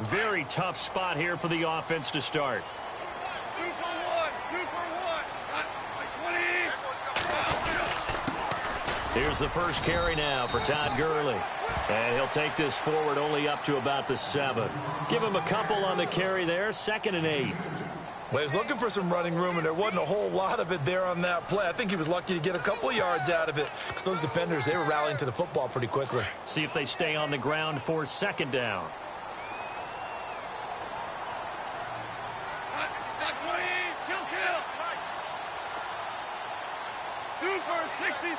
Very tough spot here for the offense to start. Here's the first carry now for Todd Gurley. And he'll take this forward only up to about the 7. Give him a couple on the carry there. 2nd and 8. Well, he was looking for some running room, and there wasn't a whole lot of it there on that play. I think he was lucky to get a couple of yards out of it because those defenders, they were rallying to the football pretty quickly. See if they stay on the ground for 2nd down. Super 66.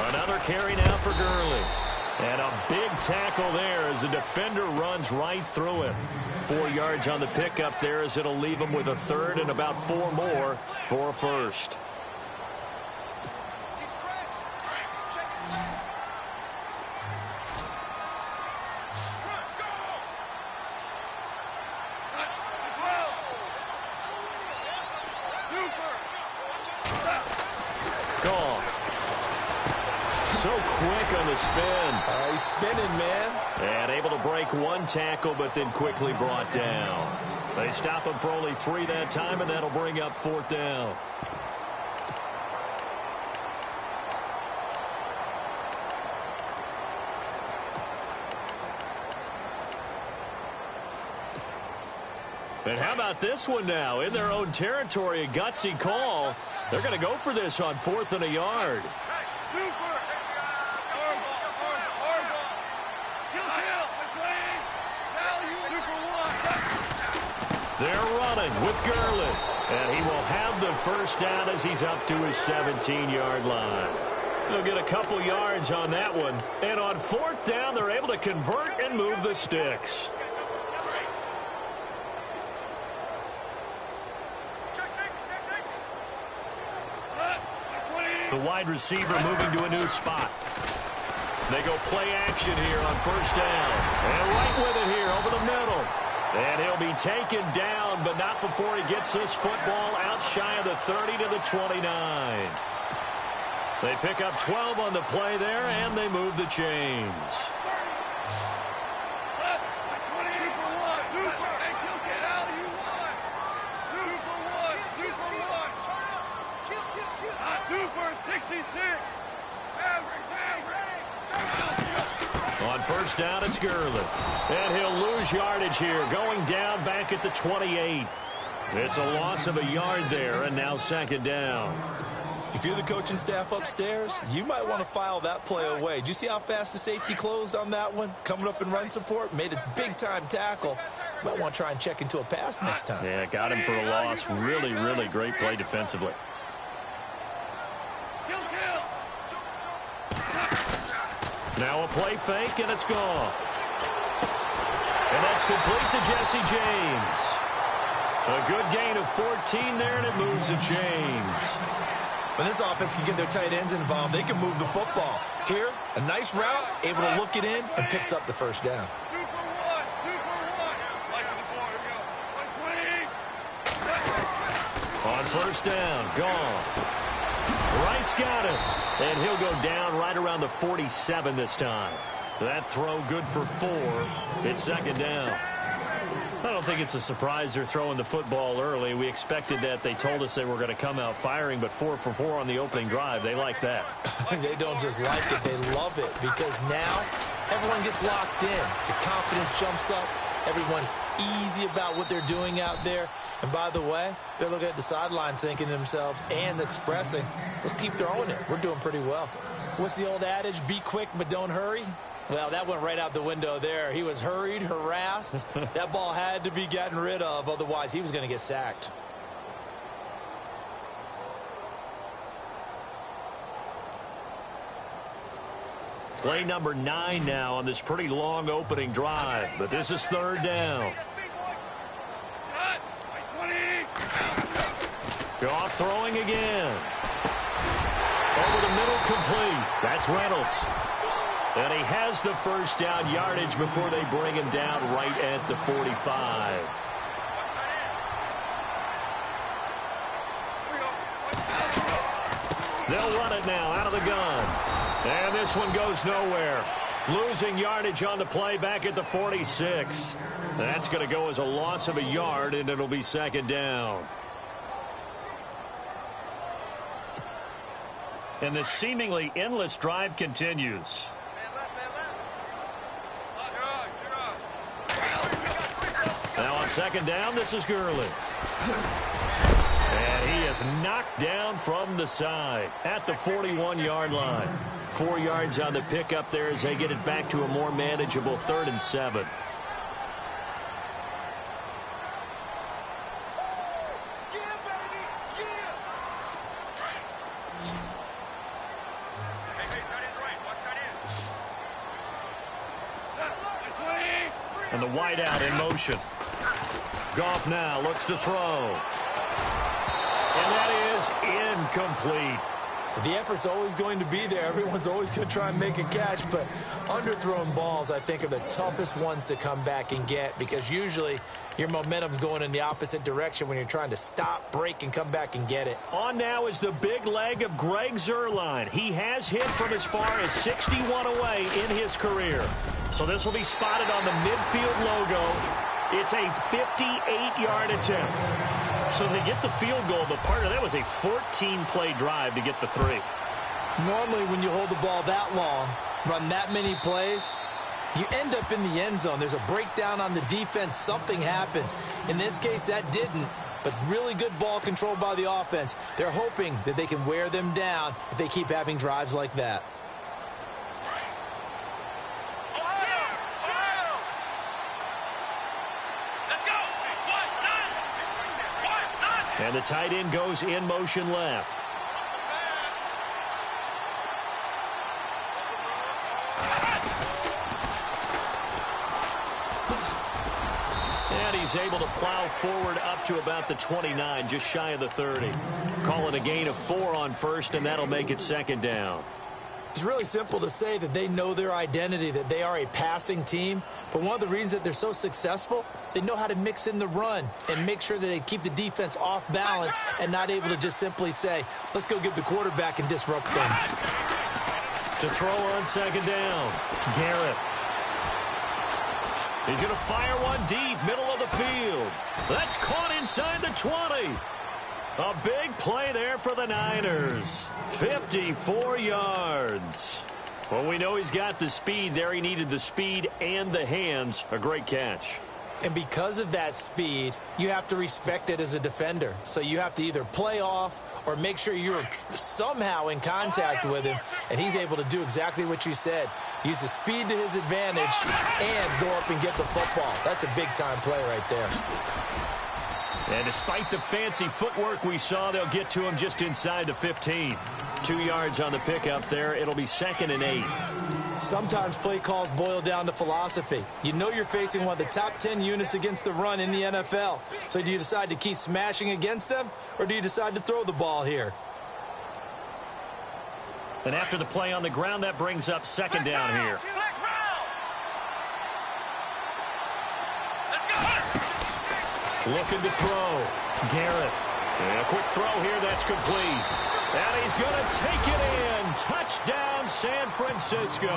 Another carry now for Gurley. And a big tackle there as the defender runs right through him. 4 yards on the pickup there as it'll leave him with a 3rd and about 4 more for a 1st. So quick on the spin. He's spinning, man. And able to break 1 tackle, but then quickly brought down. They stop him for only 3 that time, and that'll bring up 4th down. And how about this one now? In their own territory, a gutsy call. They're going to go for this on 4th and a yard. They're running with Gurley. And he will have the 1st down as he's up to his 17-yard line. He'll get a couple yards on that one. And on 4th down, they're able to convert and move the sticks. The wide receiver moving to a new spot. They go play action here on 1st down. And right with it here over the middle. And he'll be taken down, but not before he gets this football out shy of the 30 to the 29. They pick up 12 on the play there, and they move the chains. On 1st down, it's Gurley. And he'll lose yardage here, going down back at the 28. It's a loss of a yard there, and now 2nd down. If you're the coaching staff upstairs, you might want to file that play away. Did you see how fast the safety closed on that one? Coming up in run support, made a big-time tackle. You might want to try and check into a pass next time. Yeah, got him for a loss. Really, really great play defensively. Now a play fake, and it's gone. And that's complete to Jesse James. A good gain of 14 there, and it moves the chains. When this offense can get their tight ends involved, they can move the football. Here, a nice route, able to look it in, and picks up the 1st down. On 1st down, gone. Wright's got it, and he'll go down right around the 47 this time. That throw good for 4. It's 2nd down. I don't think it's a surprise they're throwing the football early. We expected that. They told us they were going to come out firing, but 4 for 4 on the opening drive. They like that. They don't just like it, they love it, because now everyone gets locked in. The confidence jumps up. Everyone's easy about what they're doing out there. And by the way, they're looking at the sideline thinking to themselves and expressing, let's keep throwing it. We're doing pretty well. What's the old adage? Be quick, but don't hurry. Well, that went right out the window there. He was hurried, harassed. That ball had to be gotten rid of. Otherwise, he was going to get sacked. Play number 9 now on this pretty long opening drive. But this is 3rd down. Goff throwing again. Over the middle, complete. That's Reynolds. And he has the 1st down yardage before they bring him down right at the 45. They'll run it now out of the gun. And this one goes nowhere. Losing yardage on the play back at the 46. That's going to go as a loss of a yard, and it'll be second down. And the seemingly endless drive continues. Now on second down, this is Gurley. And he is knocked down from the side at the 41-yard line. 4 yards on the pickup there as they get it back to a more manageable 3rd and 7. And the wideout in motion. Goff now looks to throw. And that is incomplete. The effort's always going to be there. Everyone's always going to try and make a catch, but underthrown balls, I think, are the toughest ones to come back and get because usually your momentum's going in the opposite direction when you're trying to stop, break, and come back and get it. On now is the big leg of Greg Zuerlein. He has hit from as far as 61 away in his career. So this will be spotted on the midfield logo. It's a 58-yard attempt. So they get the field goal, but part of that was a 14-play drive to get the 3. Normally when you hold the ball that long, run that many plays, you end up in the end zone. There's a breakdown on the defense. Something happens. In this case, that didn't, but really good ball control by the offense. They're hoping that they can wear them down if they keep having drives like that. And the tight end goes in motion left. And he's able to plow forward up to about the 29, just shy of the 30. Calling a gain of 4 on first, and that'll make it second down. It's really simple to say that they know their identity, that they are a passing team. But one of the reasons that they're so successful, they know how to mix in the run and make sure that they keep the defense off balance and not able to just simply say, let's go get the quarterback and disrupt things. To throw on second down, Garrett. He's going to fire one deep, middle of the field. That's caught inside the 20. A big play there for the Niners. 54 yards. Well, we know he's got the speed there. He needed the speed and the hands. A great catch. And because of that speed, you have to respect it as a defender. So you have to either play off or make sure you're somehow in contact with him. And he's able to do exactly what you said. Use the speed to his advantage and go up and get the football. That's a big-time play right there. And despite the fancy footwork we saw, they'll get to him just inside the 15. 2 yards on the pickup there. It'll be 2nd and 8. Sometimes play calls boil down to philosophy. You know you're facing one of the top 10 units against the run in the NFL. So do you decide to keep smashing against them, or do you decide to throw the ball here? And after the play on the ground, that brings up second down here. Looking to throw. Garrett. And a quick throw here. That's complete. And he's going to take it in. Touchdown, San Francisco.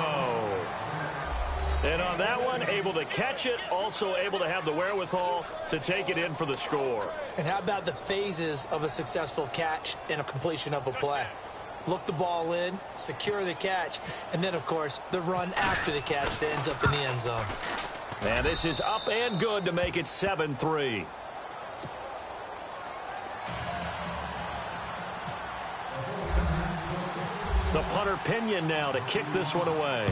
And on that one, able to catch it. Also able to have the wherewithal to take it in for the score. And how about the phases of a successful catch and a completion of a play? Look the ball in, secure the catch, and then, of course, the run after the catch that ends up in the end zone. And this is up and good to make it 7-3. The punter Pinion now to kick this one away.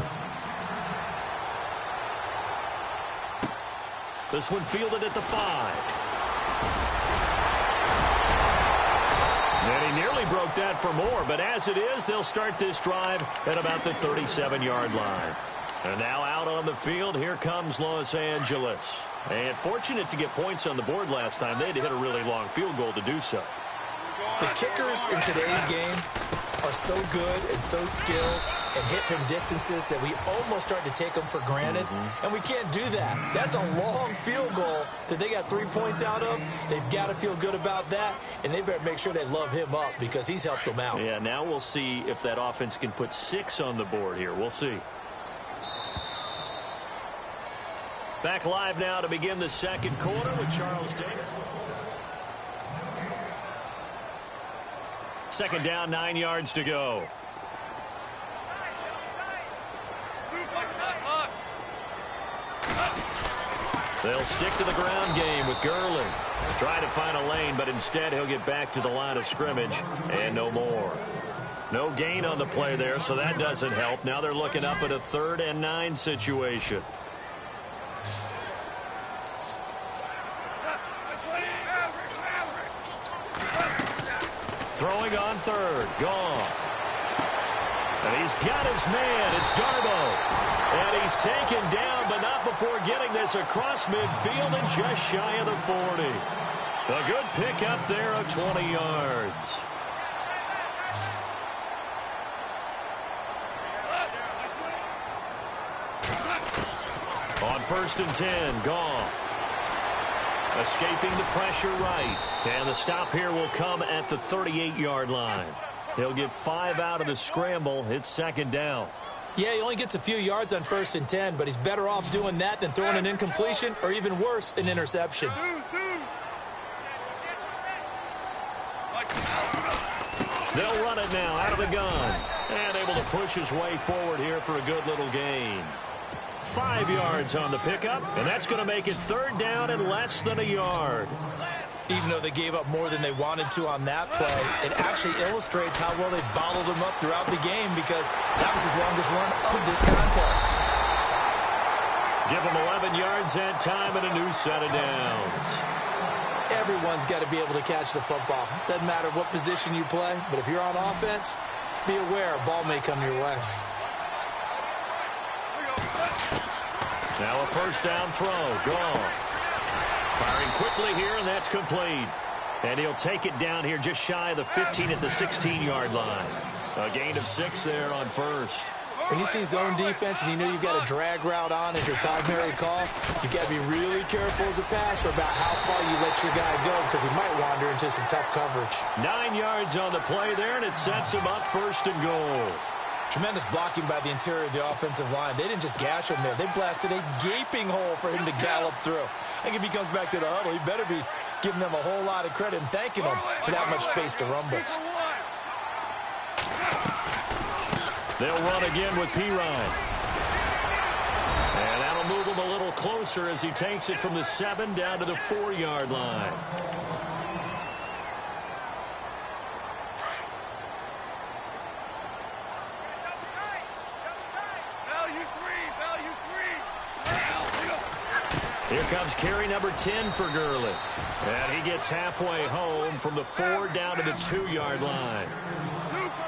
This one fielded at the 5. And he nearly broke that for more, but as it is, they'll start this drive at about the 37-yard line. And now out on the field, here comes Los Angeles. And fortunate to get points on the board last time. They had to hit a really long field goal to do so. The kickers in today's game are so good and so skilled and hit from distances that we almost start to take them for granted, and we can't do that. That's a long field goal that they got 3 points out of. They've got to feel good about that, and they better make sure they love him up because he's helped them out. Yeah, now we'll see if that offense can put 6 on the board here. We'll see. Back live now to begin the second quarter with Charles Davis. Second down, 9 yards to go. They'll stick to the ground game with Gurley. Trying to find a lane, but instead he'll get back to the line of scrimmage and no more. No gain on the play there, so that doesn't help. Now they're looking up at a 3rd and 9 situation. Throwing on 3rd. Goff. And he's got his man. It's Darbo. And he's taken down, but not before getting this across midfield and just shy of the 40. A good pick up there of 20 yards. On 1st and 10, Goff. Escaping the pressure right. And the stop here will come at the 38-yard line. He'll get 5 out of the scramble. It's 2nd down. Yeah, he only gets a few yards on 1st and 10, but he's better off doing that than throwing an incompletion or even worse, an interception. They'll run it now out of the gun. And able to push his way forward here for a good little gain. 5 yards on the pickup, and that's going to make it 3rd down and less than a yard. Even though they gave up more than they wanted to on that play, it actually illustrates how well they bottled him up throughout the game because that was his longest run of this contest. Give him 11 yards that time and a new set of downs. Everyone's got to be able to catch the football. Doesn't matter what position you play, but if you're on offense, be aware a ball may come your way. Now a 1st down throw. Goff. Firing quickly here, and that's complete. And he'll take it down here just shy of the 15 at the 16-yard line. A gain of 6 there on 1st. When you see zone defense and you know you've got a drag route on as your primary call, you've got to be really careful as a passer about how far you let your guy go because he might wander into some tough coverage. 9 yards on the play there, and it sets him up 1st and goal. Tremendous blocking by the interior of the offensive line. They didn't just gash him there. They blasted a gaping hole for him to gallop through. I think if he comes back to the huddle, he better be giving them a whole lot of credit and thanking them for that much space to rumble. They'll run again with Pirine. And that'll move him a little closer as he takes it from the 7 down to the 4-yard line. Here comes carry number 10 for Gurley. And he gets halfway home from the 4 down to the 2-yard line.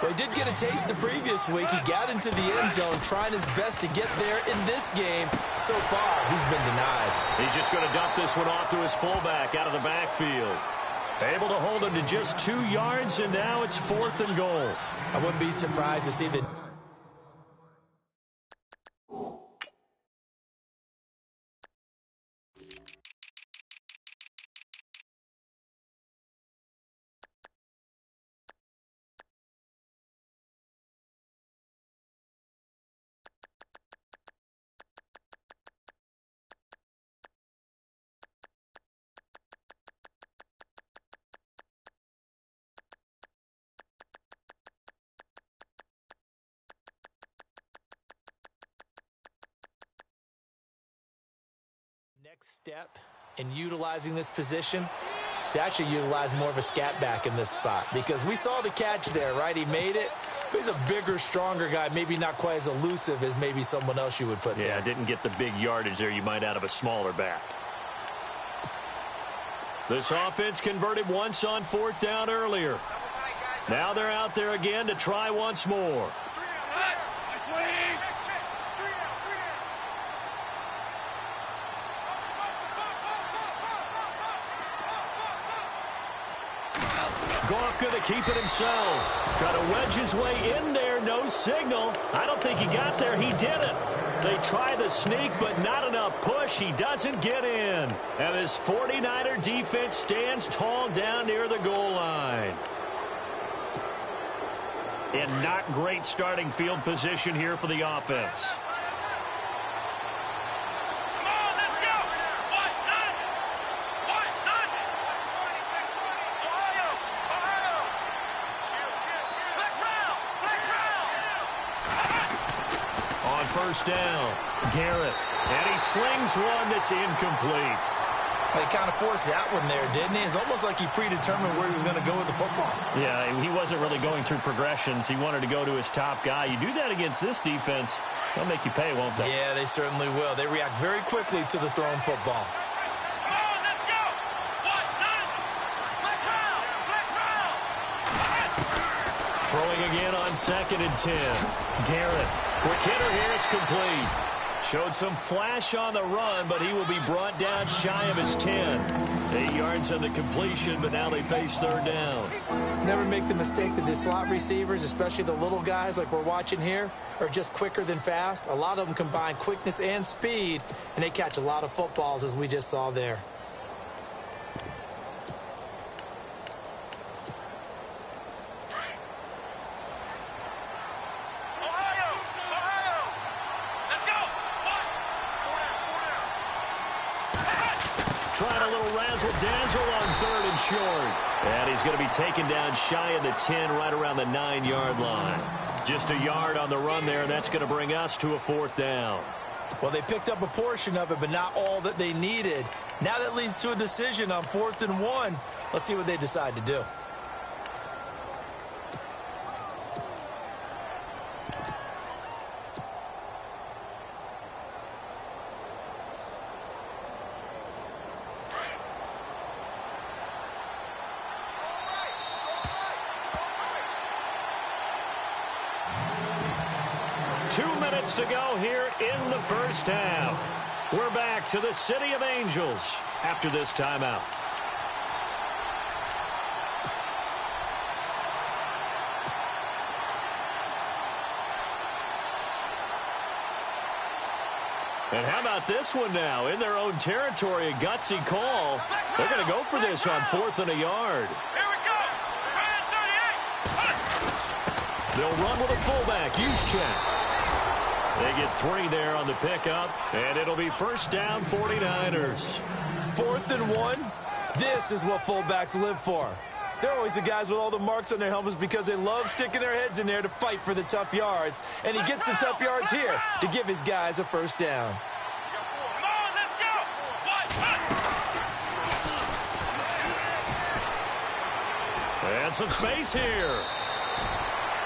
Well, he did get a taste the previous week. He got into the end zone trying his best to get there in this game. So far, he's been denied. He's just going to dump this one off to his fullback out of the backfield. Able to hold him to just 2 yards, and now it's 4th and goal. I wouldn't be surprised to see the next step in utilizing this position is to actually utilize more of a scat back in this spot because we saw the catch there, right? He made it, but he's a bigger, stronger guy, maybe not quite as elusive as maybe someone else you would put there. Yeah, didn't get the big yardage there you might out of a smaller back. This offense converted once on 4th down earlier. Now they're out there again to try once more. Goff going to keep it himself. Trying to wedge his way in there. No signal. I don't think he got there. He did it. They try the sneak, but not enough push. He doesn't get in. And this 49er defense stands tall down near the goal line. And not great starting field position here for the offense. First down, Garrett, and he slings one that's incomplete. They kind of forced that one there, didn't he? It's almost like he predetermined where he was going to go with the football. Yeah, he wasn't really going through progressions. He wanted to go to his top guy. You do that against this defense, they'll make you pay, won't they? Yeah, they certainly will. They react very quickly to the thrown football. Throwing again on 2nd and 10. Garrett, quick hitter here, it's complete. Showed some flash on the run, but he will be brought down shy of his 10. 8 yards on the completion, but now they face 3rd down. Never make the mistake that the slot receivers, especially the little guys like we're watching here, are just quicker than fast. A lot of them combine quickness and speed, and they catch a lot of footballs, as we just saw there. Trying a little razzle-dazzle on 3rd and short. And he's going to be taken down shy of the 10, right around the 9-yard line. Just a yard on the run there. That's going to bring us to a 4th down. Well, they picked up a portion of it, but not all that they needed. Now that leads to a decision on 4th and 1. Let's see what they decide to do. To go here in the first half. We're back to the City of Angels after this timeout. And how about this one now? In their own territory, a gutsy call. They're going to go for this on 4th and a yard. Here we go. Ryan 38. They'll run with a fullback. Use check. They get 3 there on the pickup, and it'll be 1st down 49ers. 4th and 1. This is what fullbacks live for. They're always the guys with all the marks on their helmets because they love sticking their heads in there to fight for the tough yards. And he gets the tough yards here to give his guys a 1st down. Come on, let's go. And some space here.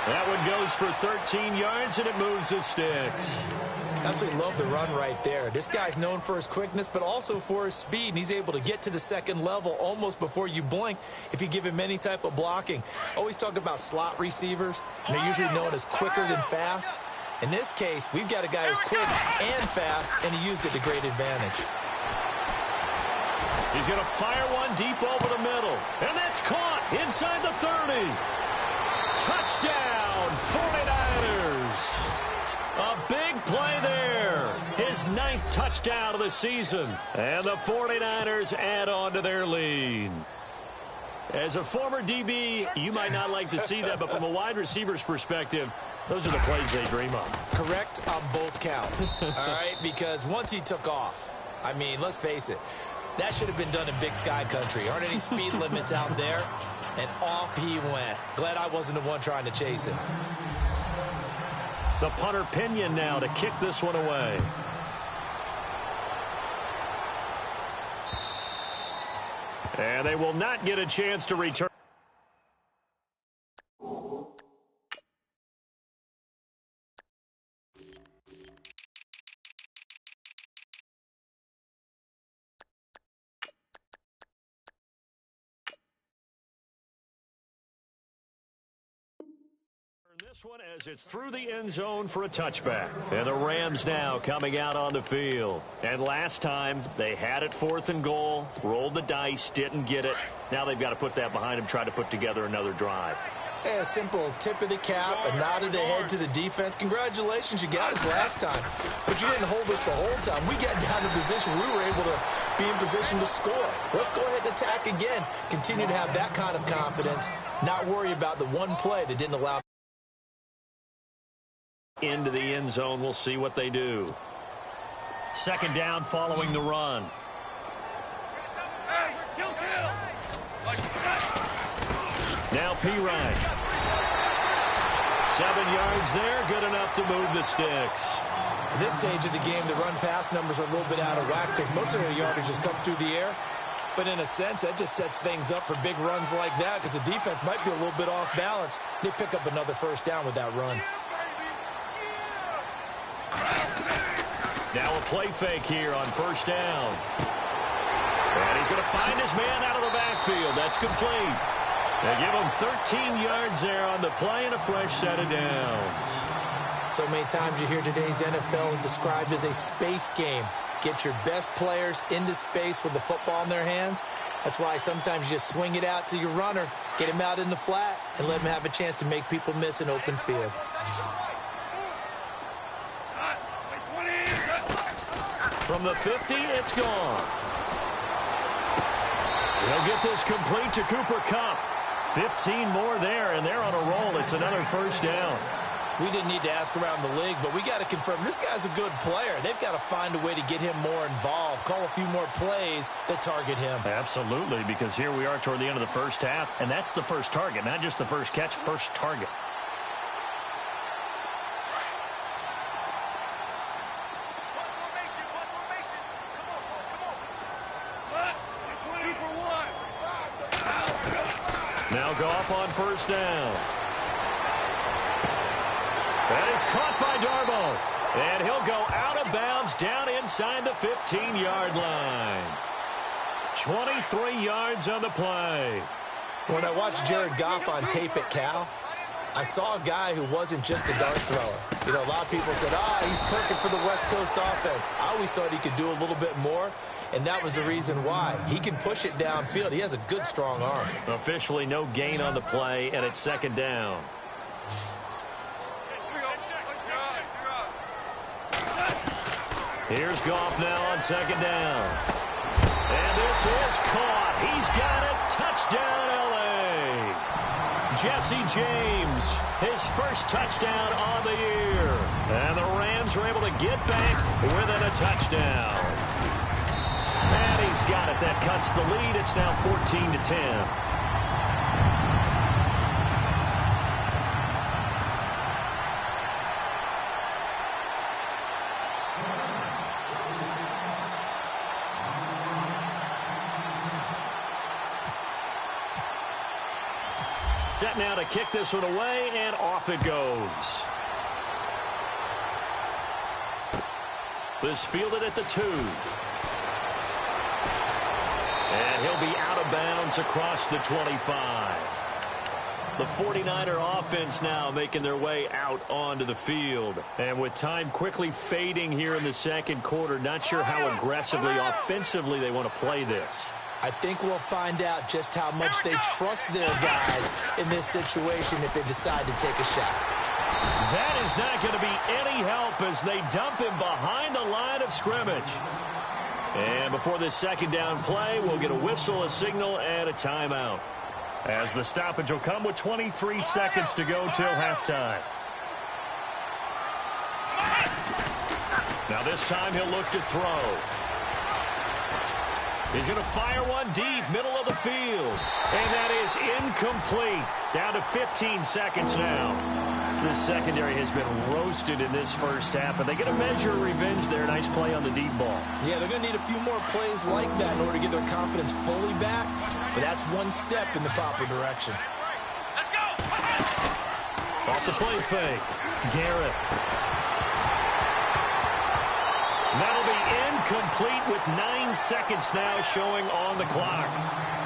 That one goes for 13 yards, and it moves the sticks. Absolutely love the run right there. This guy's known for his quickness, but also for his speed, and he's able to get to the 2nd level almost before you blink if you give him any type of blocking. Always talk about slot receivers, and they're usually known as quicker than fast. In this case, we've got a guy who's quick and fast, and he used it to great advantage. He's going to fire one deep over the middle, and that's caught inside the 30. Touchdown, 49ers. A big play there. His 9th touchdown of the season. And the 49ers add on to their lead. As a former DB, you might not like to see that, but from a wide receiver's perspective, those are the plays they dream of. Correct on both counts, all right? Because once he took off, I mean, let's face it, that should have been done in Big Sky Country. Aren't any speed limits out there? And off he went. Glad I wasn't the one trying to chase him. The punter Pinion now to kick this one away. And they will not get a chance to return. This one as it's through the end zone for a touchback. And the Rams now coming out on the field. And last time they had it 4th and goal, rolled the dice, didn't get it. Now they've got to put that behind them, try to put together another drive. Hey, a simple tip of the cap, a nod of the head to the defense. Congratulations, you got us last time. But you didn't hold us the whole time. We got down to position. We were able to be in position to score. Let's go ahead and attack again. Continue to have that kind of confidence. Not worry about the one play that didn't allow into the end zone. We'll see what they do. 2nd down following the run. Now P-Ryan. 7 yards there, good enough to move the sticks. At this stage of the game, the run-pass numbers are a little bit out of whack because most of their yardage has come through the air. But in a sense, that just sets things up for big runs like that because the defense might be a little bit off balance. They pick up another 1st down with that run. Now a play fake here on 1st down. And he's going to find his man out of the backfield. That's complete. They give him 13 yards there on the play and a fresh set of downs. So many times you hear today's NFL described as a space game. Get your best players into space with the football in their hands. That's why sometimes you just swing it out to your runner, get him out in the flat, and let him have a chance to make people miss an open field. From the 50, it's gone. He'll get this complete to Cooper Kupp. 15 more there, and they're on a roll. It's another 1st down. We didn't need to ask around the league, but we got to confirm this guy's a good player. They've got to find a way to get him more involved, call a few more plays that target him. Absolutely, because here we are toward the end of the 1st half, and that's the first target, not just the first catch, first target. Now Goff on 1st down. That is caught by Darbo. And he'll go out of bounds down inside the 15-yard line. 23 yards on the play. When I watched Jared Goff on tape at Cal, I saw a guy who wasn't just a dart thrower. You know, a lot of people said, he's perfect for the West Coast offense. I always thought he could do a little bit more, and that was the reason why. He can push it downfield. He has a good, strong arm. Officially no gain on the play, and it's 2nd down. Here's Goff now on 2nd down. And this is caught. He's got it. Touchdown, L.A. Jesse James, his 1st touchdown on the year. And the Rams are able to get back within a touchdown. And he's got it. That cuts the lead. It's now 14-10. Set now to kick this one away, and off it goes. This fielded at the 2. And he'll be out of bounds across the 25. The 49er offense now making their way out onto the field. And with time quickly fading here in the 2nd quarter, not sure how aggressively, offensively they want to play this. I think we'll find out just how much they trust their guys in this situation if they decide to take a shot. That is not going to be any help as they dump him behind the line of scrimmage. And before this 2nd down play, we'll get a whistle, a signal, and a timeout. As the stoppage will come with 23 seconds to go till halftime. Now this time he'll look to throw. He's going to fire one deep, middle of the field. And that is incomplete. Down to 15 seconds now. This secondary has been roasted in this 1st half, and they get a measure of revenge there. Nice play on the deep ball. Yeah, they're going to need a few more plays like that in order to get their confidence fully back. But that's one step in the proper direction. Let's go! Off the play fake. Garrett. That'll be incomplete with 9 seconds now showing on the clock.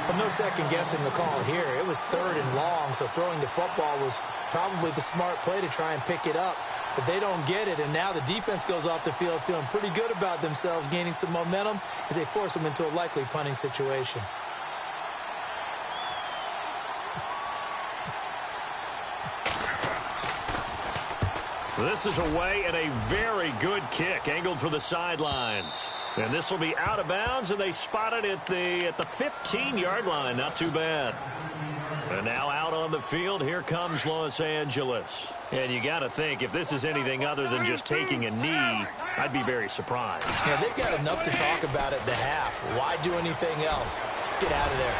Well, no second guessing the call here. It was 3rd and long, so throwing the football was probably the smart play to try and pick it up. But they don't get it, and now the defense goes off the field feeling pretty good about themselves, gaining some momentum as they force them into a likely punting situation. This is away and a very good kick, angled for the sidelines. And this will be out of bounds, and they spot it at the 15-yard line. Not too bad. And now out on the field, here comes Los Angeles. And you got to think, if this is anything other than just taking a knee, I'd be very surprised. Yeah, they've got enough to talk about at the half. Why do anything else? Just get out of there.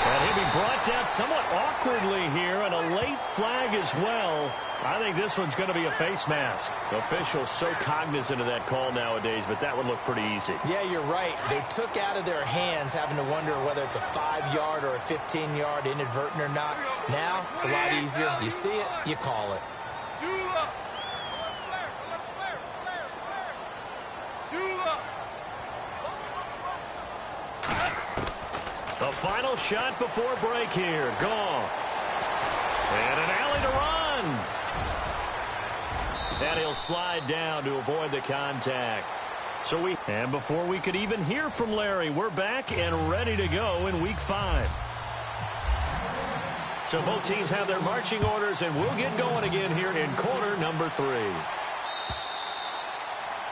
And he'll be brought down somewhat awkwardly here, and a late flag as well. I think this one's going to be a face mask. Officials so cognizant of that call nowadays, but that would look pretty easy. Yeah, you're right. They took out of their hands having to wonder whether it's a 5-yard or a 15-yard inadvertent or not. Now, it's a lot easier. You see it, you call it. The final shot before break here. Goff. And an alley to run. And he'll slide down to avoid the contact. And before we could even hear from Larry, we're back and ready to go in Week 5. So both teams have their marching orders, and we'll get going again here in quarter number 3.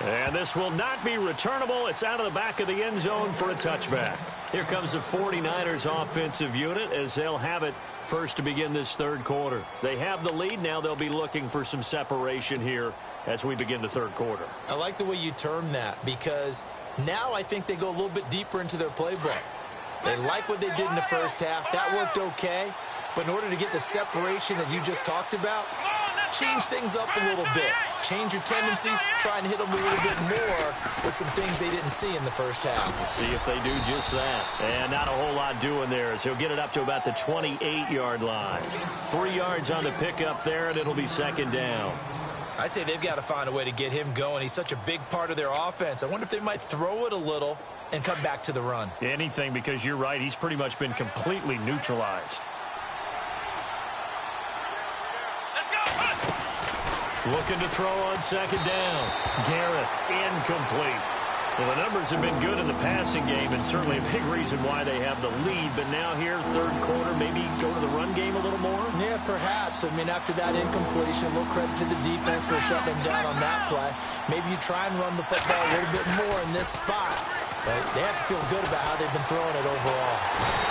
And this will not be returnable. It's out of the back of the end zone for a touchback. Here comes the 49ers offensive unit as they'll have it first to begin this 3rd quarter. They have the lead. Now they'll be looking for some separation here as we begin the 3rd quarter. I like the way you term that, because now I think they go a little bit deeper into their playbook. They like what they did in the first half. That worked okay. But in order to get the separation that you just talked about, change things up a little bit. Change your tendencies, try and hit them a little bit more with some things they didn't see in the first half. See if they do just that. And not a whole lot doing there as he'll get it up to about the 28-yard line. 3 yards on the pickup there, and it'll be 2nd down. I'd say they've got to find a way to get him going. He's such a big part of their offense. I wonder if they might throw it a little and come back to the run. Anything, because you're right. He's pretty much been completely neutralized. Looking to throw on 2nd down. Garrett, incomplete. Well, the numbers have been good in the passing game, and certainly a big reason why they have the lead. But now here, 3rd quarter, maybe go to the run game a little more? Yeah, perhaps. I mean, after that incompletion, a little credit to the defense for shutting them down on that play. Maybe you try and run the football a little bit more in this spot. But they have to feel good about how they've been throwing it overall.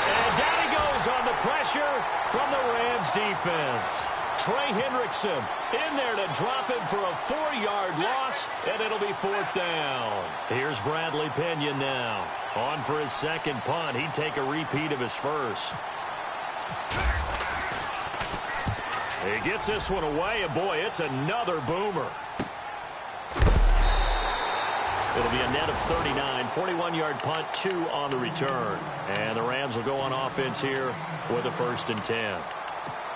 And down he goes on the pressure from the Rams defense. Trey Hendrickson in there to drop him for a 4-yard loss, and it'll be 4th down. Here's Bradley Pinion now. On for his 2nd punt. He'd take a repeat of his first. He gets this one away, and boy, it's another boomer. It'll be a net of 39, 41-yard punt, 2 on the return. And the Rams will go on offense here with a 1st and 10.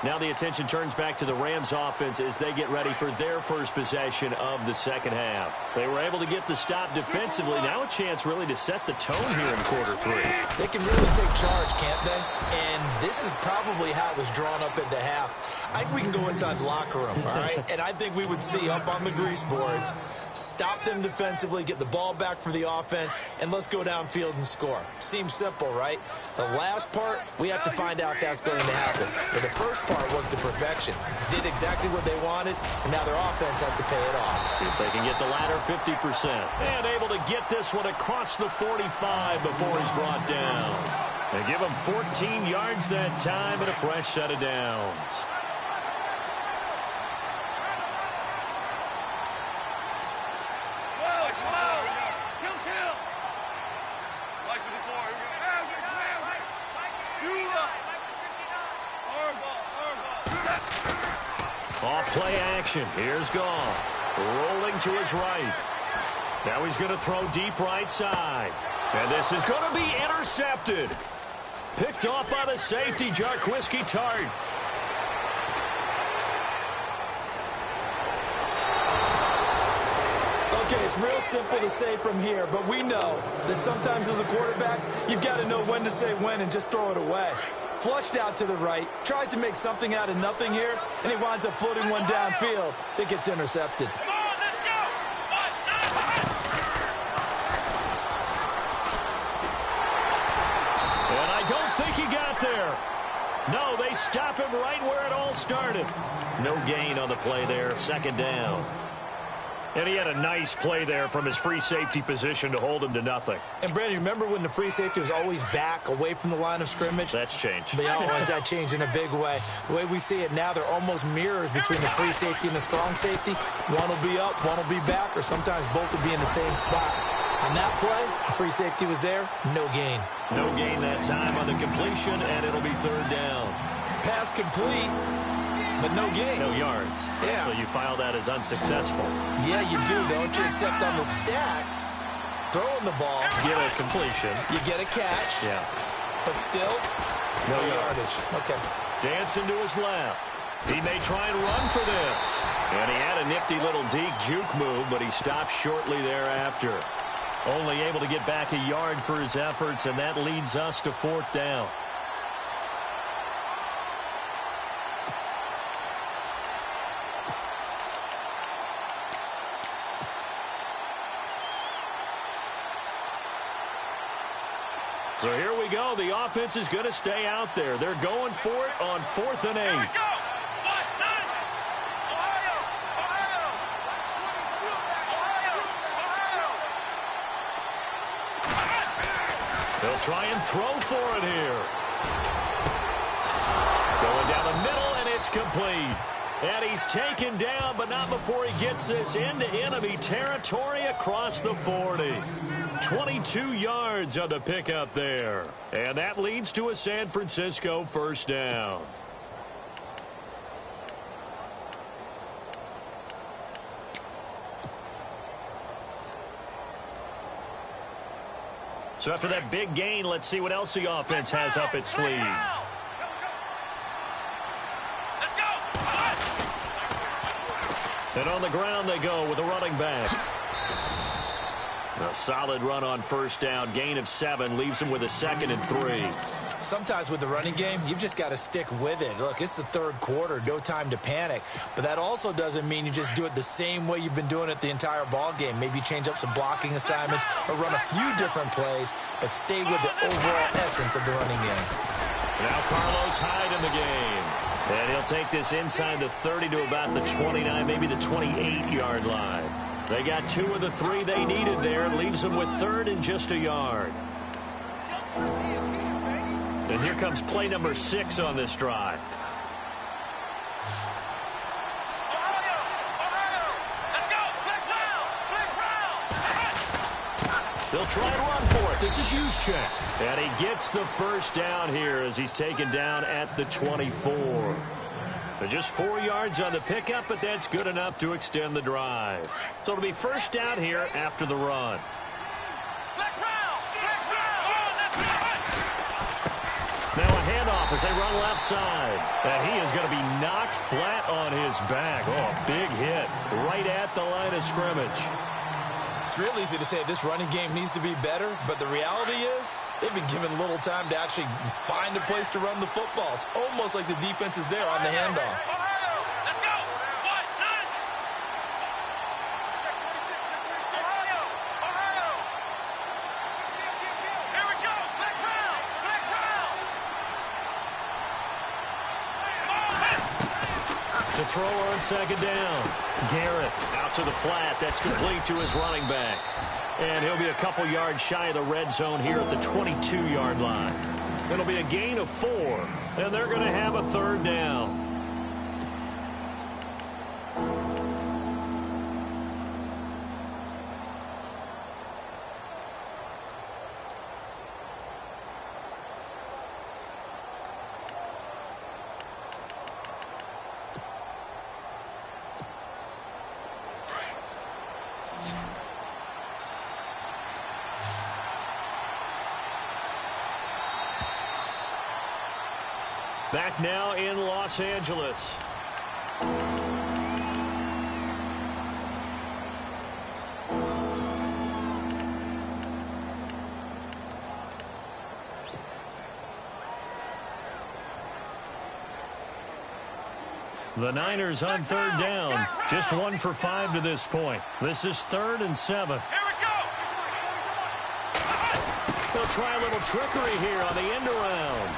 Now the attention turns back to the Rams offense as they get ready for their first possession of the 2nd half. They were able to get the stop defensively. Now a chance really to set the tone here in quarter 3. They can really take charge, can't they? And this is probably how it was drawn up at the half. I think we can go inside the locker room, all right? And I think we would see up on the grease boards, stop them defensively, get the ball back for the offense, and let's go downfield and score. Seems simple, right? The last part, we have to find out that's going to happen. But the first part worked to perfection. Did exactly what they wanted, and now their offense has to pay it off. See if they can get the latter 50%. And able to get this one across the 45 before he's brought down. They give him 14 yards that time and a fresh set of downs. Off play action. Here's Goff. Rolling to his right. Now he's going to throw deep right side. And this is going to be intercepted. Picked off by the safety, Jarquiski Tart. Okay, it's real simple to say from here, but we know that sometimes as a quarterback, you've got to know when to say when and just throw it away. Flushed out to the right, tries to make something out of nothing here, and he winds up floating one downfield that gets intercepted. Come on, let's go. And I don't think he got there. No, they stop him right where it all started. No gain on the play there, second down. And he had a nice play there from his free safety position to hold him to nothing. And, Brandon, remember when the free safety was always back, away from the line of scrimmage? That's changed. But has that changed in a big way? The way we see it now, they're almost mirrors between the free safety and the strong safety. One will be up, one will be back, or sometimes both will be in the same spot. On that play, the free safety was there, no gain. No gain that time on the completion, and it'll be third down. Pass complete, but no gain. No yards. Yeah. So you file that as unsuccessful. Yeah, you do, don't you? Except on the stats, throwing the ball, Get a completion. you get a catch, Yeah. but still, no yardage. Okay. Dancing to his left. He may try and run for this. And he had a nifty little deke juke move, but he stopped shortly thereafter. Only able to get back a yard for his efforts, and that leads us to fourth down. So here we go. The offense is going to stay out there. They're going for it on 4th and 8. Here we go. What? Nine. Ohio. Ohio. Ohio. They'll try and throw for it here. Going down the middle, and it's complete. And he's taken down, but not before he gets this into enemy territory across the 40. 22 yards on the pickup there. And that leads to a San Francisco first down. So after that big gain, let's see what else the offense has up its sleeve. Let's go. And on the ground they go with a running back. A solid run on first down. Gain of 7 leaves him with a 2nd and 3. Sometimes with the running game, you've just got to stick with it. Look, it's the third quarter, no time to panic. But that also doesn't mean you just do it the same way you've been doing it the entire ball game. Maybe change up some blocking assignments or run a few different plays, but stay with the overall essence of the running game. Now Carlos Hyde in the game. And he'll take this inside the 30 to about the 29, maybe the 28-yard line. They got 2 of the 3 they needed there. Leaves them with 3rd and just a yard. And here comes play number 6 on this drive. Ohio. Ohio. Let's go. Click round. They'll try and run for it. This is Juszczyk. And he gets the first down here as he's taken down at the 24. So just 4 yards on the pickup, but that's good enough to extend the drive. So it'll be first down here after the run. Click round. Click round. Let's go. Now a handoff as they run left side. And he is going to be knocked flat on his back. Oh, a big hit right at the line of scrimmage. It's real easy to say this running game needs to be better, but the reality is they've been given little time to actually find a place to run the football. It's almost like the defense is there on the handoff. Ohio. Let's go. What? Nine. Ohio. Ohio. Here we go. Click round. Click round. To throw on second down. Garrett out to the flat. That's complete to his running back. And he'll be a couple yards shy of the red zone here at the 22-yard line. It'll be a gain of 4, and they're going to have a third down. Back now in Los Angeles. The Niners on third down. Just 1 for 5 to this point. This is 3rd and 7. Here we go. They'll try a little trickery here on the end around.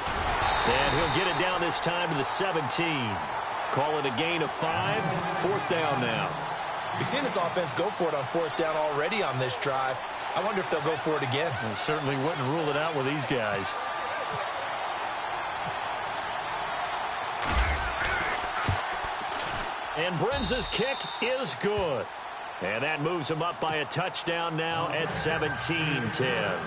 And he'll get it down this time to the 17. Call it a gain of 5. 4th down now. You've seen this offense go for it on 4th down already on this drive. I wonder if they'll go for it again. Well, certainly wouldn't rule it out with these guys. And Brenza's kick is good. And that moves him up by a touchdown now at 17-10.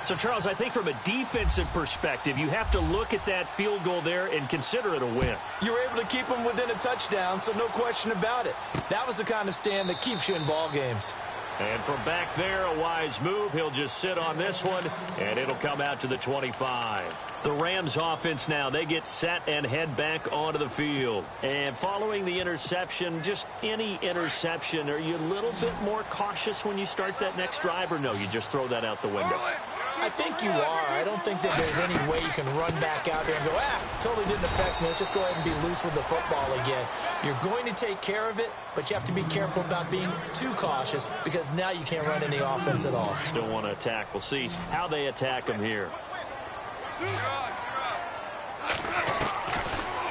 So, Charles, I think from a defensive perspective, you have to look at that field goal there and consider it a win. You were able to keep them within a touchdown, so no question about it. That was the kind of stand that keeps you in ball games. And from back there, a wise move. He'll just sit on this one, and it'll come out to the 25. The Rams offense now, they get set and head back onto the field. And following the interception, just any interception, are you a little bit more cautious when you start that next drive, or no, you just throw that out the window? I think you are. I don't think that there's any way you can run back out there and go, totally didn't affect me. Let's just go ahead and be loose with the football again. You're going to take care of it, but you have to be careful about being too cautious because now you can't run any offense at all. Still want to attack. We'll see how they attack him here.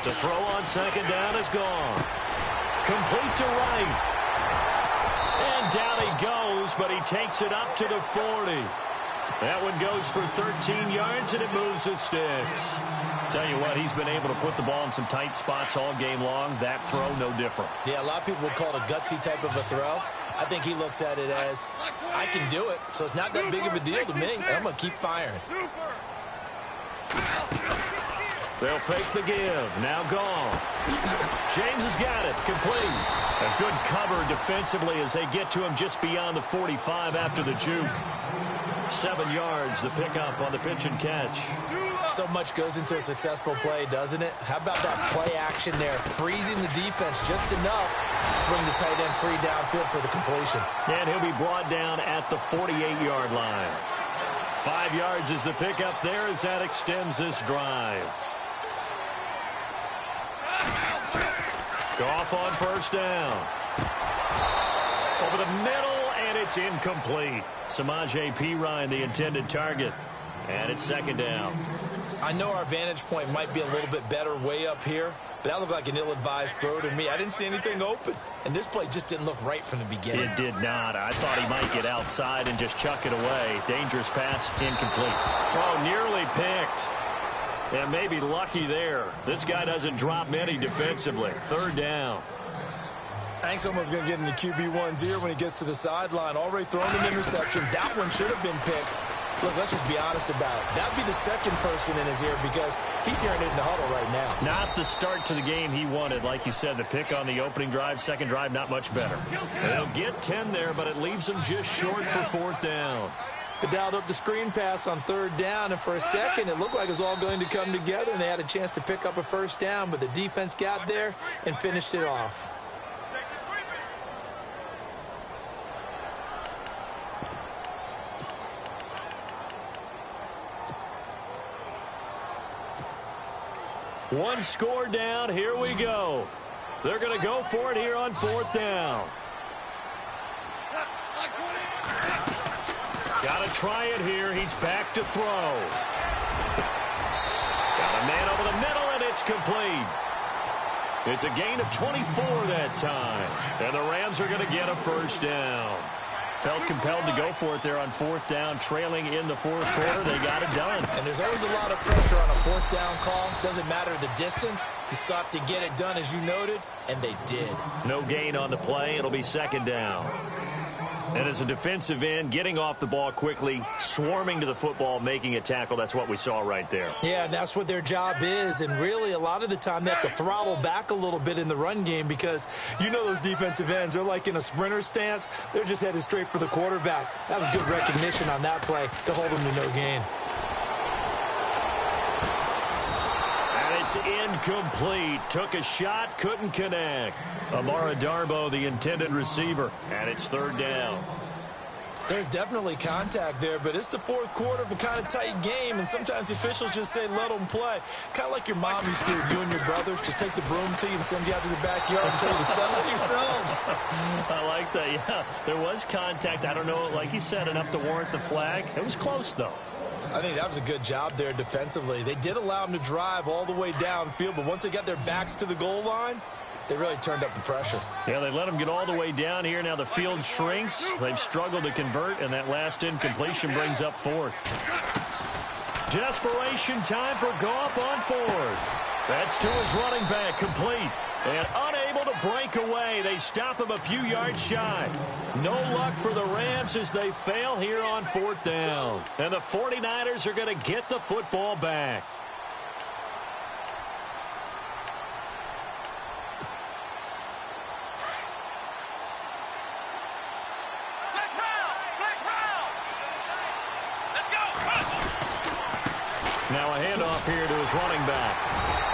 To throw on 2nd down is gone. Complete to right. And down he goes, but he takes it up to the 40. That one goes for 13 yards, and it moves his sticks. Tell you what, he's been able to put the ball in some tight spots all game long. That throw, no different. Yeah, a lot of people would call it a gutsy type of a throw. I think he looks at it as, I can do it, so it's not that big of a deal to me, and I'm going to keep firing. They'll fake the give. Now gone. James has got it. Complete. A good cover defensively as they get to him just beyond the 45 after the juke. 7 yards, the pickup on the pitch and catch. So much goes into a successful play, doesn't it? How about that play action there? Freezing the defense just enough. Swing the tight end free downfield for the completion. And he'll be brought down at the 48-yard line. 5 yards is the pickup there as that extends this drive. Goff on 1st down. Over the middle, and it's incomplete. Samaje Perine, the intended target. And it's 2nd down. I know our vantage point might be a little bit better way up here, but that looked like an ill-advised throw to me. I didn't see anything open, and this play just didn't look right from the beginning. It did not. I thought he might get outside and just chuck it away. Dangerous pass, incomplete. Oh, nearly picked. And maybe lucky there. This guy doesn't drop many defensively. 3rd down. I think someone's going to get in the QB1's ear when he gets to the sideline. Already thrown an interception. That one should have been picked. Look, let's just be honest about it. That would be the second person in his ear because he's hearing it in the huddle right now. Not the start to the game he wanted. Like you said, the pick on the opening drive, second drive, not much better. They'll get 10 there, but it leaves him just short for 4th down. They dialed up the screen pass on 3rd down, and for a second, it looked like it was all going to come together, and they had a chance to pick up a 1st down, but the defense got there and finished it off. One score down. Here we go. They're going to go for it here on 4th down. Got to try it here. He's back to throw. Got a man over the middle, and it's complete. It's a gain of 24 that time. And the Rams are going to get a 1st down. Felt compelled to go for it there on 4th down, trailing in the 4th quarter. They got it done. And there's always a lot of pressure on a 4th down call. Doesn't matter the distance. You stop to get it done, as you noted, and they did. No gain on the play. It'll be 2nd down. And as a defensive end, getting off the ball quickly, swarming to the football, making a tackle, that's what we saw right there. Yeah, and that's what their job is. And really, a lot of the time, they have to throttle back a little bit in the run game because you know those defensive ends, they're like in a sprinter stance. They're just headed straight for the quarterback. That was good recognition on that play to hold them to no gain. And it's incomplete. Took a shot, couldn't connect. Amara Darboh, the intended receiver, and it's 3rd down. There's definitely contact there, but it's the fourth quarter of a kind of tight game, and sometimes the officials just say, let them play. Kind of like your mom used to do, you and your brothers. Just take the broom to you and send you out to the backyard and tell you to settle it yourselves. I like that, yeah. There was contact. I don't know, like you said, enough to warrant the flag. It was close, though. I think that was a good job there defensively. They did allow them to drive all the way downfield, but once they got their backs to the goal line, they really turned up the pressure. Yeah, they let them get all the way down here. Now the field shrinks. They've struggled to convert, and that last incompletion brings up fourth. Desperation time for Goff on fourth. That's to his running back, complete. And unable to break away. They stop him a few yards shy. No luck for the Rams as they fail here on fourth down. And the 49ers are going to get the football back. Now a handoff here to his running back.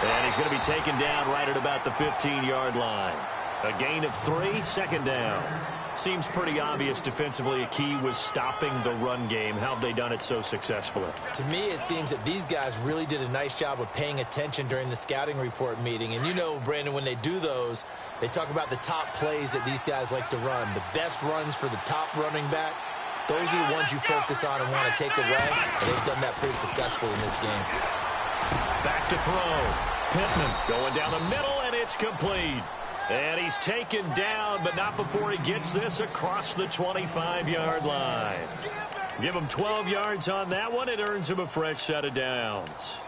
And he's going to be taken down right at about the 15-yard line. A gain of 3, second down. Seems pretty obvious defensively a key was stopping the run game. How have they done it so successfully? To me, it seems that these guys really did a nice job of paying attention during the scouting report meeting. And you know, Brandon, when they do those, they talk about the top plays that these guys like to run. The best runs for the top running back. Those are the ones you focus on and want to take away. And they've done that pretty successfully in this game. Back to throw. Pittman going down the middle, and it's complete. And he's taken down, but not before he gets this across the 25-yard line. Give him 12 yards on that one. It earns him a fresh set of downs.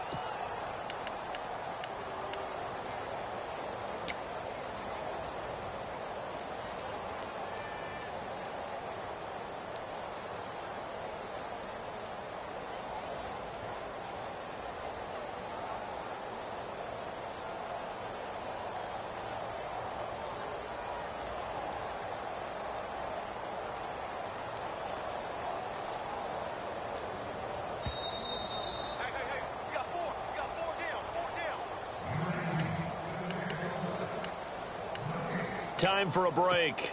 Time for a break.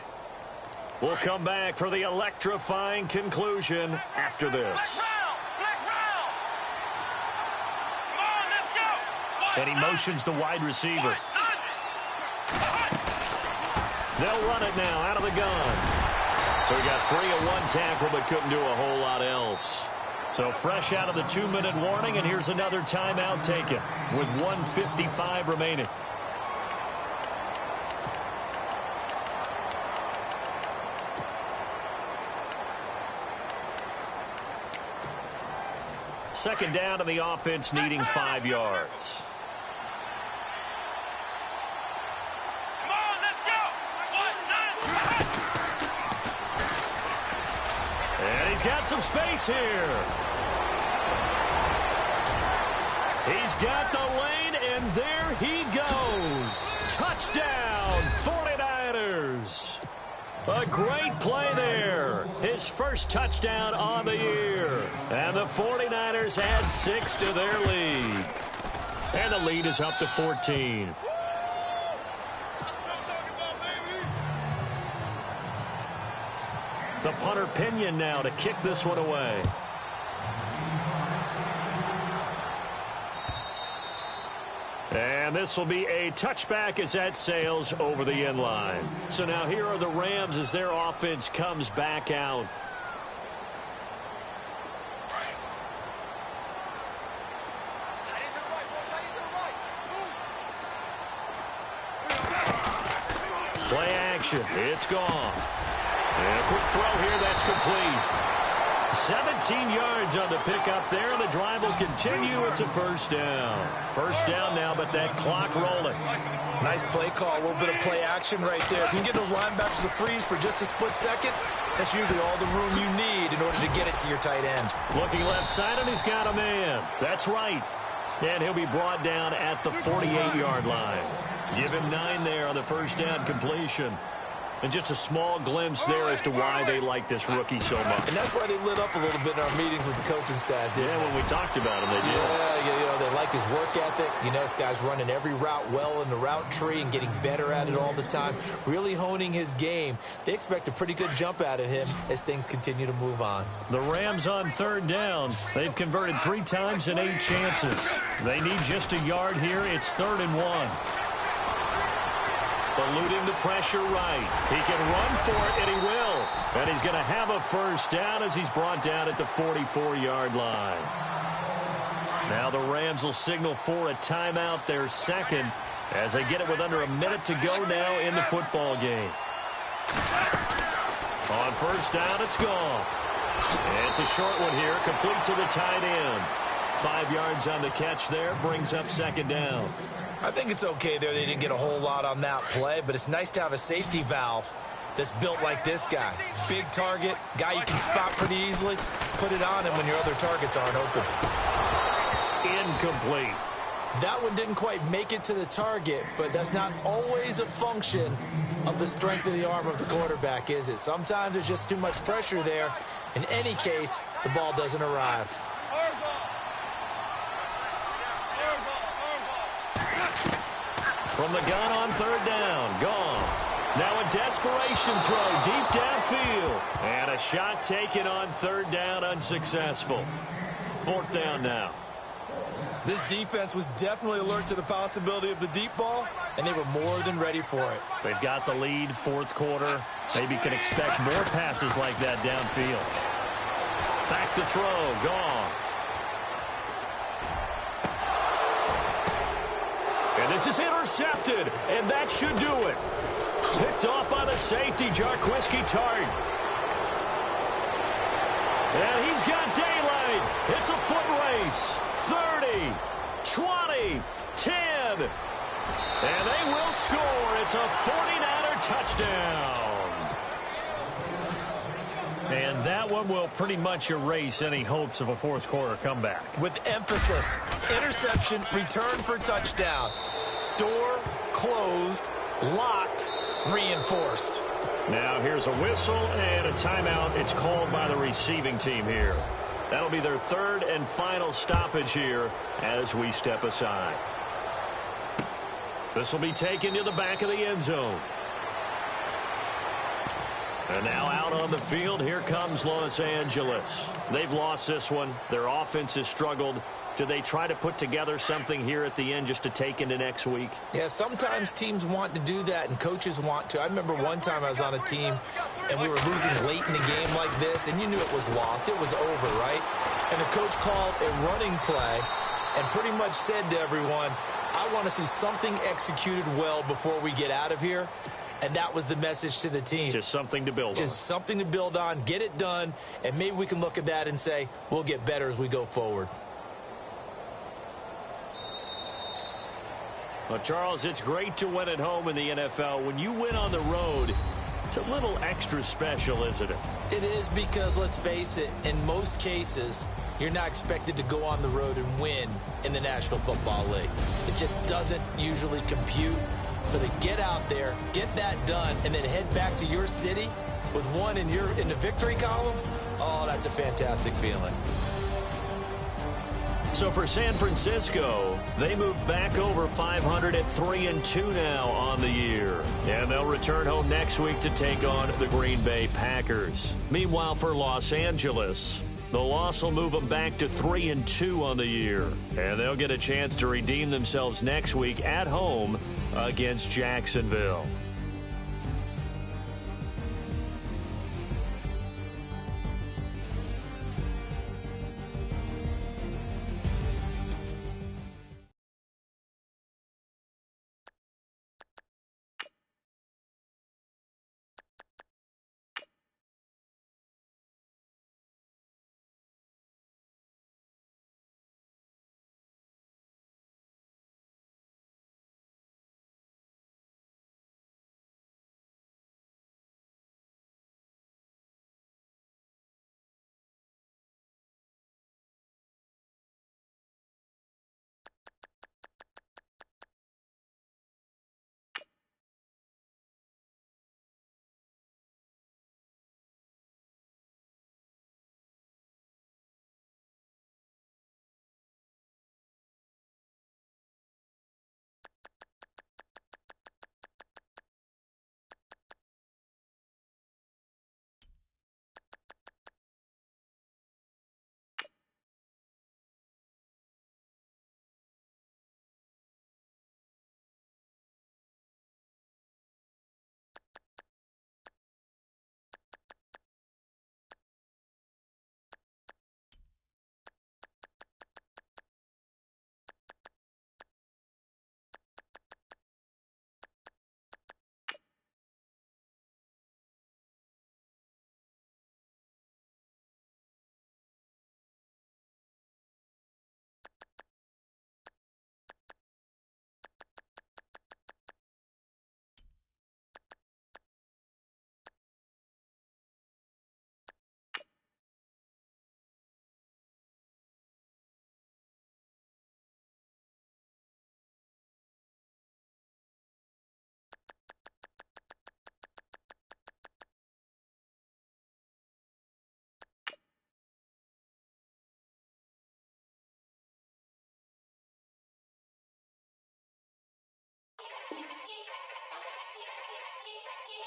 We'll come back for the electrifying conclusion after this. And he motions the wide receiver. They'll run it now out of the gun. So he got free of one tackle but couldn't do a whole lot else. So fresh out of the 2-minute warning, and here's another timeout taken with 1:55 remaining. Second down to the offense, needing 5 yards. Come on, let's go. And he's got some space here. He's got the lane, and there he goes. Touchdown, 49ers. A great play there. His first touchdown on the year. And the 49ers add 6 to their lead. And the lead is up to 14. The punter Pinion now to kick this one away. And this will be a touchback as that sails over the end line. So now here are the Rams as their offense comes back out. Play action. It's gone. And a quick throw here. That's complete. 17 yards on the pickup there, and the drive will continue. It's a first down. First down now, but that clock rolling. Nice play call, a little bit of play action right there. If you can get those linebackers to freeze for just a split second, that's usually all the room you need in order to get it to your tight end. Looking left side, and he's got a man. That's right. And he'll be brought down at the 48-yard line. Give him 9 there on the first down completion. And just a small glimpse there as to why they like this rookie so much. And that's why they lit up a little bit in our meetings with the coaching staff, didn't they? When we talked about him, they did. Yeah, they like his work ethic. This guy's running every route well in the route tree and getting better at it all the time, really honing his game. They expect a pretty good jump out of him as things continue to move on. The Rams on third down. They've converted 3 times in 8 chances. They need just a yard here. It's 3rd and 1. Eluding the pressure right. He can run for it, and he will. And he's going to have a first down as he's brought down at the 44-yard line. Now the Rams will signal for a timeout, their second, as they get it with under a minute to go now in the football game. On first down, it's gone. And it's a short one here, complete to the tight end. 5 yards on the catch there, brings up second down. I think it's okay there. They didn't get a whole lot on that play, but it's nice to have a safety valve that's built like this guy. Big target, guy you can spot pretty easily. Put it on him when your other targets aren't open. Incomplete. That one didn't quite make it to the target, but that's not always a function of the strength of the arm of the quarterback, is it? Sometimes there's just too much pressure there. In any case, the ball doesn't arrive. From the gun on third down, Goff. Now a desperation throw deep downfield. And a shot taken on third down, unsuccessful. 4th down now. This defense was definitely alert to the possibility of the deep ball, and they were more than ready for it. They've got the lead, 4th quarter. Maybe can expect more passes like that downfield. Back to throw, Goff. And this is intercepted, and that should do it. Picked off by the safety, Jarquiski Tart. And he's got daylight. It's a foot race. 30, 20, 10. And they will score. It's a 49er touchdown. And that one will pretty much erase any hopes of a 4th quarter comeback. With emphasis, interception, return for touchdown. Door closed, locked, reinforced. Now here's a whistle and a timeout. It's called by the receiving team here. That'll be their 3rd and final stoppage here as we step aside. This will be taken to the back of the end zone. And now out on the field, here comes Los Angeles. They've lost this one. Their offense has struggled. Do they try to put together something here at the end just to take into next week? Yeah, sometimes teams want to do that and coaches want to. I remember one time I was on a team and we were losing late in the game like this, and you knew it was lost. It was over, right? And the coach called a running play and pretty much said to everyone, I want to see something executed well before we get out of here. And that was the message to the team. Just something to build on. Just something to build on, get it done, and maybe we can look at that and say, we'll get better as we go forward. Well, Charles, it's great to win at home in the NFL. When you win on the road, it's a little extra special, isn't it? It is, because, let's face it, in most cases, you're not expected to go on the road and win in the National Football League. It just doesn't usually compute. So to get out there, get that done, and then head back to your city with one in the victory column, oh, that's a fantastic feeling. So for San Francisco, they move back over 500 at 3-2 now on the year. And they'll return home next week to take on the Green Bay Packers. Meanwhile, for Los Angeles, the loss will move them back to 3-2 on the year. And they'll get a chance to redeem themselves next week at home against Jacksonville.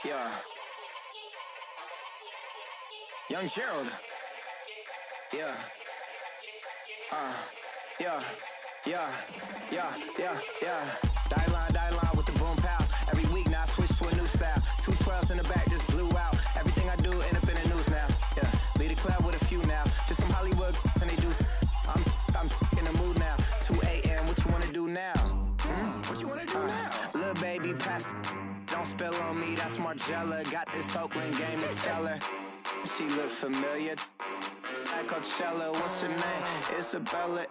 Yeah. Young Gerald. Yeah. Yeah. Die line with the boom pow. Every week now I switch to a new style. 212s in the back just blew out. Everything I do end up in the news now. Yeah. Lead a club with a few now. Just some Hollywood and they do. I'm in the mood now. 2 a.m. What you wanna do now? What you wanna do now? Little baby pass. Don't spill on me. That's Margella. Got this Oakland game to tell her. She look familiar. Like Coachella, what's her name? Isabella,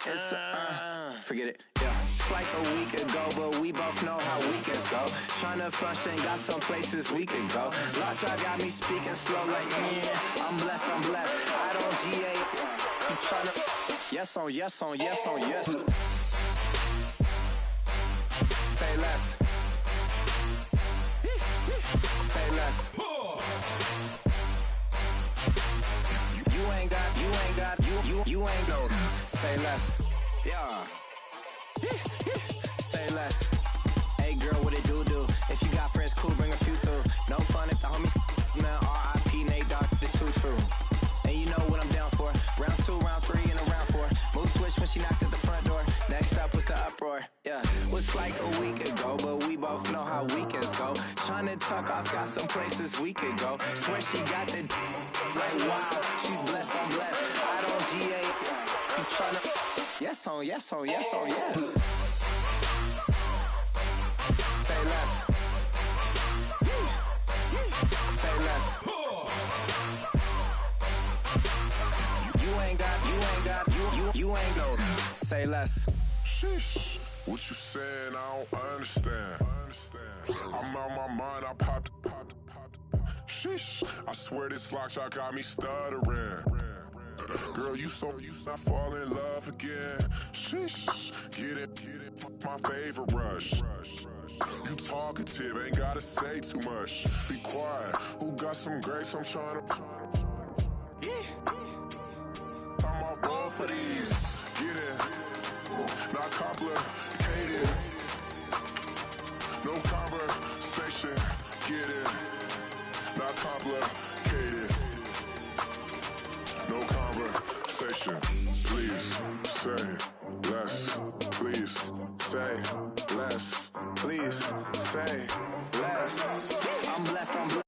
forget it, yeah. It's like a week ago, but we both know how weekends go. Tryna function, got some places we could go. Lockjaw got me speaking slow like, yeah, I'm blessed. I don't GA, you tryna, yes on yes. Say less. Say less. You ain't go. Say less. Yeah. Say less. Hey girl, what it do? If you got friends, cool, bring a few through. No fun if the homies now R.I.P. Nate Dogg, this too true. And you know what I'm down for. Round 2, round 3, and a round 4. Mood switch when she knocked at the front door. Next up was the uproar. Yeah. Was like a week ago, but we both know how weekends go. Tryna tuck off, got some places we could go. Swear she got the like wow, she's blessed, I'm blessed. I don't GA. You tryna yes on yes. Say less. Say less. You ain't got. Say less. Sheesh. What you saying? I don't understand. I'm out my mind. I popped. Sheesh. I swear this lockjaw got me stuttering. Girl, you not fall in love again. Sheesh. Get it. My favorite rush. You talkative, ain't gotta say too much. Be quiet. Who got some grapes? I'm tryna. I'm all roll for these. Get it. Not complicated. No conversation. Get it. Not complicated. No conversation. Please say less. Please say less. Please say less. I'm blessed.